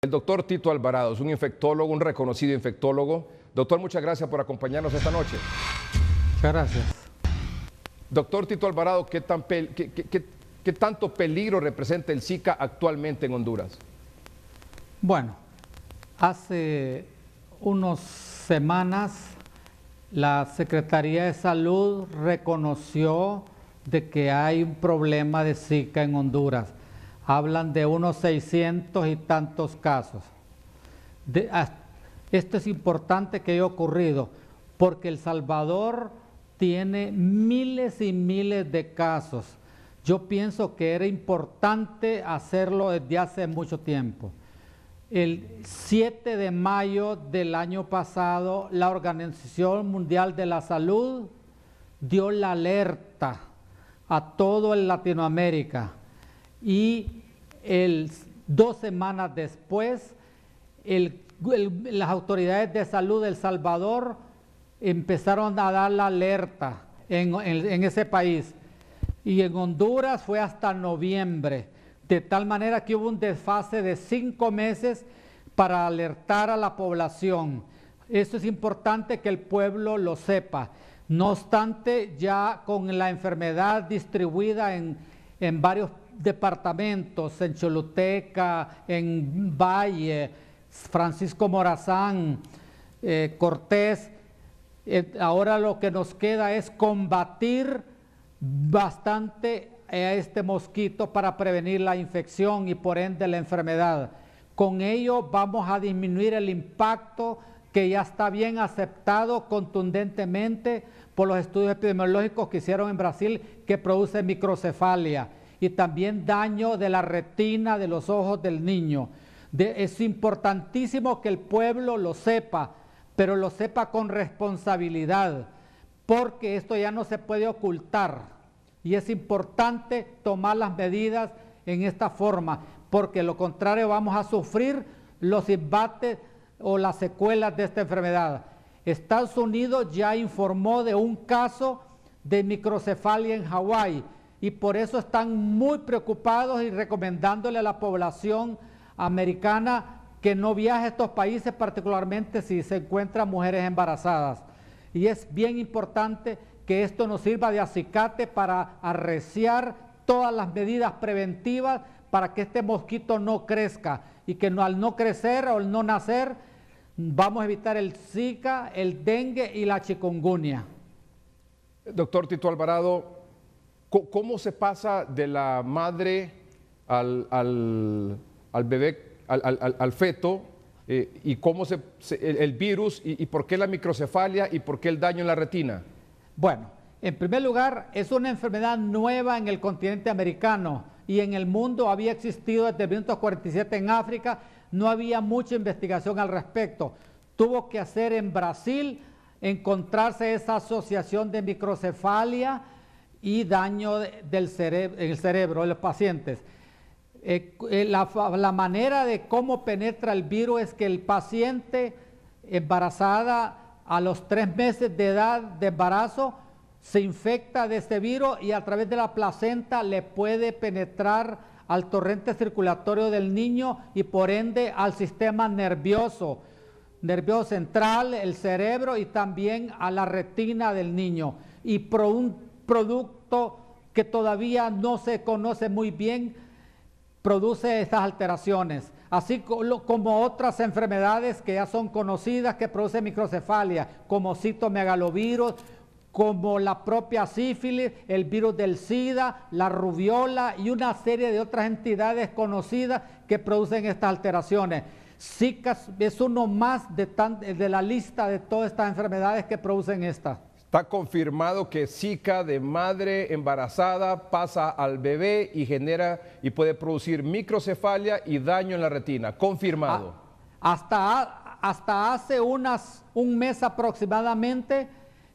El doctor Tito Alvarado es un infectólogo, un reconocido infectólogo. Doctor, muchas gracias por acompañarnos esta noche. Muchas gracias. Doctor Tito Alvarado, ¿qué tanto peligro representa el Zika actualmente en Honduras? Bueno, hace unas semanas la Secretaría de Salud reconoció de que hay un problema de Zika en Honduras. Hablan de unos 600 y tantos casos. Esto es importante que haya ocurrido porque El Salvador tiene miles y miles de casos. Yo pienso que era importante hacerlo desde hace mucho tiempo. El 7 de mayo del año pasado, la Organización Mundial de la Salud dio la alerta a todo Latinoamérica y 2 semanas después las autoridades de salud de El Salvador empezaron a dar la alerta en ese país, y en Honduras fue hasta noviembre, de tal manera que hubo un desfase de 5 meses para alertar a la población. Eso es importante que el pueblo lo sepa. No obstante, ya con la enfermedad distribuida en varios departamentos, en Choluteca, en Valle, Francisco Morazán, Cortés, ahora lo que nos queda es combatir bastante a este mosquito para prevenir la infección y por ende la enfermedad. Con ello vamos a disminuir el impacto que ya está bien aceptado contundentemente por los estudios epidemiológicos que hicieron en Brasil, que produce microcefalia y también daño de la retina de los ojos del niño. Es importantísimo que el pueblo lo sepa, pero lo sepa con responsabilidad, porque esto ya no se puede ocultar y es importante tomar las medidas en esta forma, porque lo contrario vamos a sufrir los embates o las secuelas de esta enfermedad. Estados Unidos ya informó de un caso de microcefalia en Hawái y por eso están muy preocupados y recomendándole a la población americana que no viaje a estos países, particularmente si se encuentran mujeres embarazadas. Y es bien importante que esto nos sirva de acicate para arreciar todas las medidas preventivas para que este mosquito no crezca y que al no crecer o al no nacer vamos a evitar el Zika, el dengue y la chikungunya. Doctor Tito Alvarado, ¿cómo se pasa de la madre al bebé, al feto, y cómo el virus y por qué la microcefalia y por qué el daño en la retina? Bueno, en primer lugar, es una enfermedad nueva en el continente americano y en el mundo había existido desde 1947 en África. No había mucha investigación al respecto. Tuvo que hacer en Brasil encontrarse esa asociación de microcefalia y daño del cerebro de los pacientes. La manera de cómo penetra el virus es que el paciente embarazada a los 3 meses de edad de embarazo se infecta de este virus y a través de la placenta le puede penetrar al torrente circulatorio del niño y por ende al sistema nervioso central, el cerebro y también a la retina del niño. Y por un producto que todavía no se conoce muy bien, produce estas alteraciones, así como otras enfermedades que ya son conocidas que producen microcefalia, como citomegalovirus, como la propia sífilis, el virus del SIDA, la rubiola y una serie de otras entidades conocidas que producen estas alteraciones. Zika es uno más de la lista de todas estas enfermedades que producen estas. Está confirmado que Zika de madre embarazada pasa al bebé y genera y puede producir microcefalia y daño en la retina. Confirmado. Hasta hace un mes aproximadamente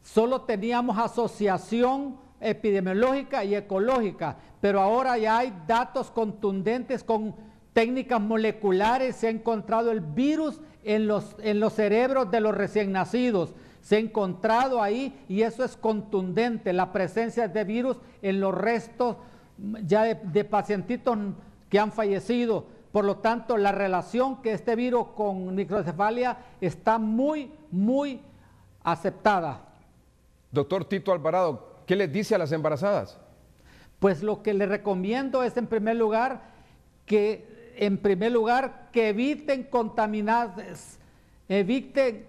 solo teníamos asociación epidemiológica y ecológica, pero ahora ya hay datos contundentes con técnicas moleculares. Se ha encontrado el virus en los cerebros de los recién nacidos. Se ha encontrado ahí y eso es contundente, la presencia de virus en los restos ya de pacientitos que han fallecido Por lo tanto, la relación que este virus con microcefalia está muy aceptada. Doctor Tito Alvarado, ¿qué les dice a las embarazadas? Pues lo que les recomiendo es, en primer lugar, que eviten contaminarse, eviten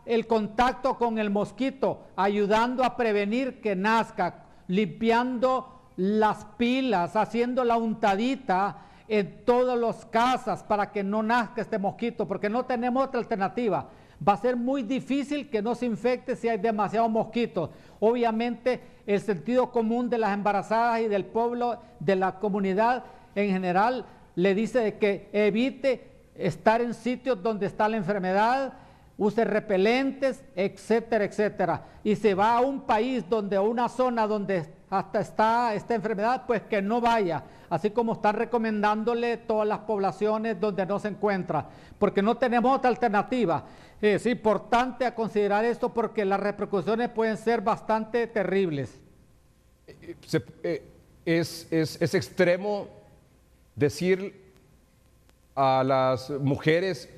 el contacto con el mosquito, ayudando a prevenir que nazca, limpiando las pilas, haciendo la untadita en todas las casas para que no nazca este mosquito, porque no tenemos otra alternativa. Va a ser muy difícil que no se infecte si hay demasiados mosquitos. Obviamente, el sentido común de las embarazadas y del pueblo, de la comunidad en general, le dice de que evite estar en sitios donde está la enfermedad, use repelentes, etcétera, etcétera. Y se va a un país a una zona donde hasta está esta enfermedad, pues que no vaya, así como están recomendándole todas las poblaciones donde no se encuentra, porque no tenemos otra alternativa. Es importante a considerar esto porque las repercusiones pueden ser bastante terribles. Es extremo decir a las mujeres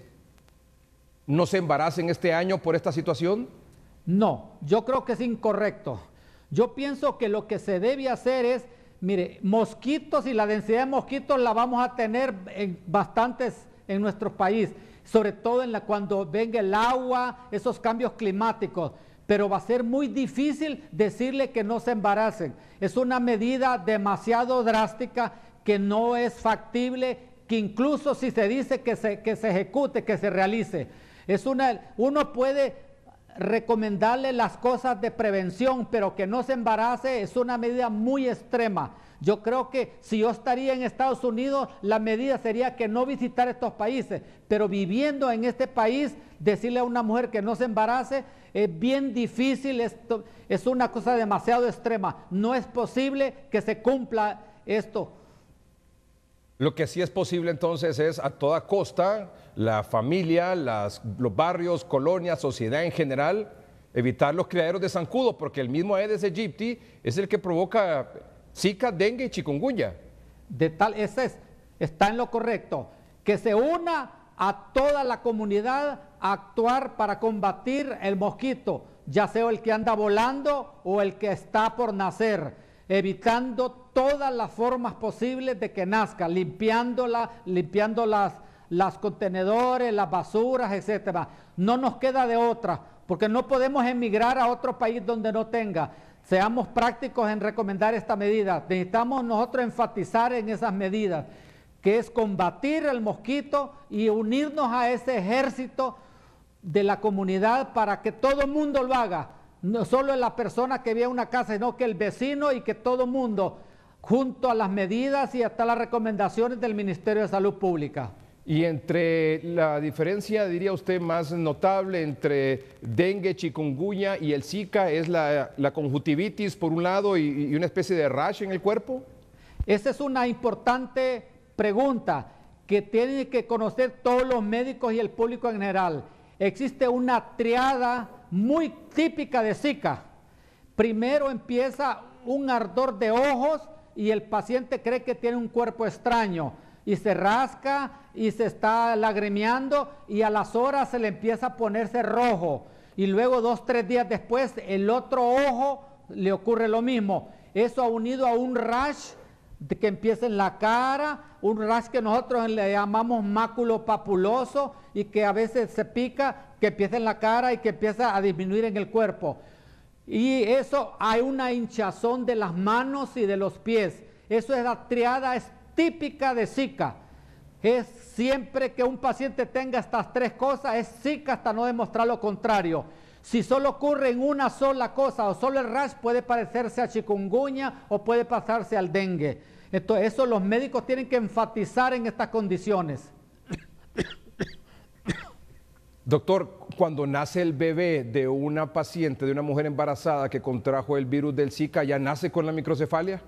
no se embaracen este año por esta situación. No, yo creo que es incorrecto. Yo pienso que lo que se debe hacer es, mire, mosquitos y la densidad de mosquitos la vamos a tener bastantes en nuestro país, sobre todo cuando venga el agua, esos cambios climáticos, pero va a ser muy difícil decirle que no se embaracen. Es una medida demasiado drástica que no es factible, que incluso si se dice que se ejecute, que se realice. Uno puede recomendarle las cosas de prevención, pero que no se embarace es una medida muy extrema. Yo creo que si yo estaría en Estados Unidos, la medida sería que no visitar estos países, pero viviendo en este país, decirle a una mujer que no se embarace es bien difícil, esto es una cosa demasiado extrema. No es posible que se cumpla esto. Lo que sí es posible entonces es a toda costa, la familia, los barrios, colonias, sociedad en general, evitar los criaderos de zancudo, porque el mismo Aedes aegypti es el que provoca Zika, dengue y chikungunya. Está en lo correcto, que se una a toda la comunidad a actuar para combatir el mosquito, ya sea el que anda volando o el que está por nacer, evitando todas las formas posibles de que nazca, limpiando las contenedores, las basuras, etcétera. No nos queda de otra, porque no podemos emigrar a otro país donde no tenga. Seamos prácticos en recomendar esta medida. Necesitamos nosotros enfatizar en esas medidas, que es combatir el mosquito y unirnos a ese ejército de la comunidad para que todo el mundo lo haga. No solo la persona que vive en una casa, sino que el vecino y que todo el mundo, junto a las medidas y hasta las recomendaciones del Ministerio de Salud Pública. Y entre la diferencia, diría usted, más notable entre dengue, chikungunya y el Zika es la conjuntivitis por un lado y una especie de rash en el cuerpo. Esa es una importante pregunta que tienen que conocer todos los médicos y el público en general. Existe una triada muy típica de Zika. Primero empieza un ardor de ojos y el paciente cree que tiene un cuerpo extraño y se rasca y se está lagrimeando y a las horas se le empieza a ponerse rojo y luego 2 o 3 días después el otro ojo le ocurre lo mismo. Eso unido a un rash que empieza en la cara, un rash que nosotros le llamamos máculo papuloso y que a veces se pica, que empieza en la cara y que empieza a disminuir en el cuerpo. Y eso, hay una hinchazón de las manos y de los pies. Eso es la triada, es típica de Zika. Es siempre que un paciente tenga estas 3 cosas, es Zika hasta no demostrar lo contrario. Si solo ocurre en una sola cosa o solo el rash, puede parecerse a chikungunya o puede pasarse al dengue. Entonces, eso los médicos tienen que enfatizar en estas condiciones. Doctor, cuando nace el bebé de una paciente, de una mujer embarazada que contrajo el virus del Zika, ¿ya nace con la microcefalia?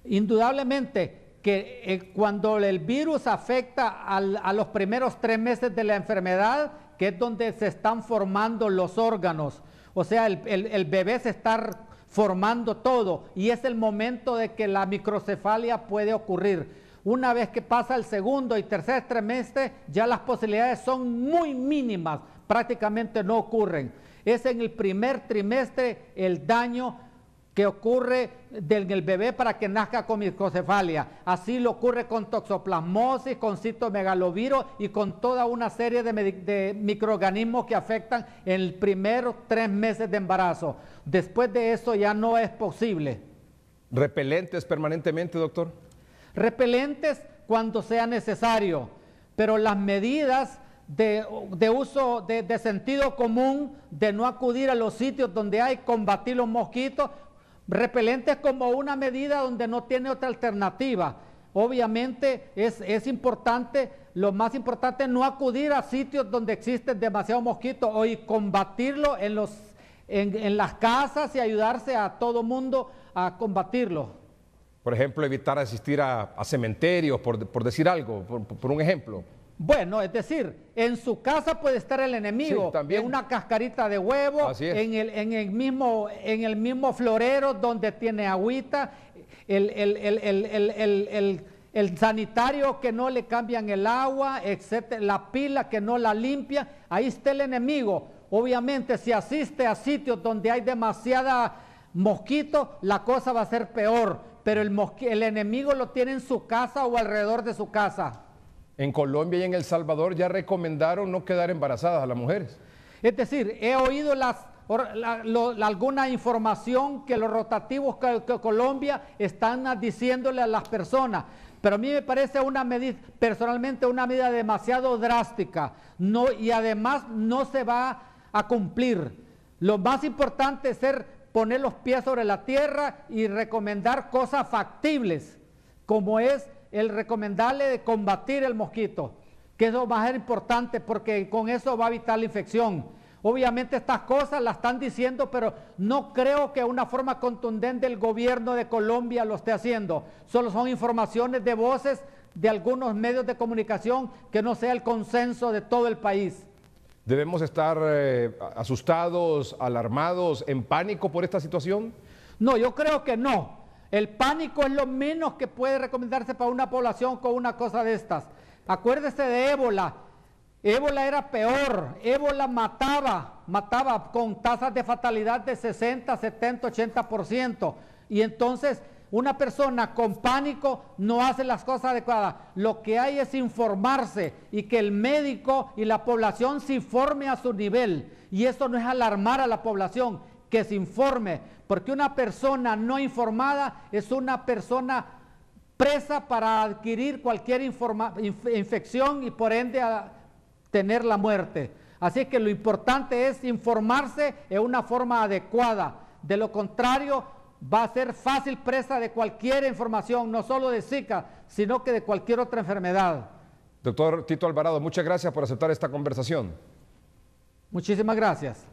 Indudablemente que cuando el virus afecta a los primeros 3 meses de la enfermedad, que es donde se están formando los órganos, o sea, el bebé se está formando todo y es el momento de que la microcefalia puede ocurrir. Una vez que pasa el segundo y tercer trimestre, ya las posibilidades son muy mínimas, prácticamente no ocurren. Es en el primer trimestre el daño que ocurre del bebé para que nazca con microcefalia. Así lo ocurre con toxoplasmosis, con citomegalovirus y con toda una serie de microorganismos que afectan en el primer 3 meses de embarazo. Después de eso ya no es posible. ¿Repelentes permanentemente, doctor? Repelentes cuando sea necesario, pero las medidas de uso de sentido común, de no acudir a los sitios donde hay, combatir los mosquitos, repelentes como una medida donde no tiene otra alternativa. Obviamente es importante, lo más importante es no acudir a sitios donde existen demasiados mosquitos y combatirlo en las casas y ayudarse a todo mundo a combatirlo. Por ejemplo, evitar asistir a cementerios, por decir algo, por un ejemplo. Bueno, es decir, en su casa puede estar el enemigo, sí, también. En una cascarita de huevo, en el mismo florero donde tiene agüita, el sanitario que no le cambian el agua, etcétera, la pila que no la limpia, ahí está el enemigo. Obviamente, si asiste a sitios donde hay demasiada mosquito, la cosa va a ser peor, pero el enemigo lo tiene en su casa o alrededor de su casa. En Colombia y en El Salvador ya recomendaron no quedar embarazadas a las mujeres. Es decir, he oído alguna información que los rotativos que Colombia están diciéndole a las personas, pero a mí me parece personalmente una medida demasiado drástica, y además no se va a cumplir. Lo más importante es poner los pies sobre la tierra y recomendar cosas factibles, como es el recomendarle de combatir el mosquito, que es lo más importante porque con eso va a evitar la infección. Obviamente estas cosas las están diciendo, pero no creo que una forma contundente el gobierno de Colombia lo esté haciendo. Solo son informaciones de voces de algunos medios de comunicación que no sea el consenso de todo el país. ¿Debemos estar asustados, alarmados, en pánico por esta situación? No, yo creo que no. El pánico es lo menos que puede recomendarse para una población con una cosa de estas. Acuérdese de ébola. Ébola era peor. Ébola mataba con tasas de fatalidad de 60, 70, 80%. Y entonces una persona con pánico no hace las cosas adecuadas. Lo que hay es informarse y que el médico y la población se informe a su nivel. Y eso no es alarmar a la población, que se informe, porque una persona no informada es una persona presa para adquirir cualquier infección y por ende a tener la muerte. Así que lo importante es informarse en una forma adecuada. De lo contrario, va a ser fácil presa de cualquier información, no solo de Zika, sino que de cualquier otra enfermedad. Doctor Tito Alvarado, muchas gracias por aceptar esta conversación. Muchísimas gracias.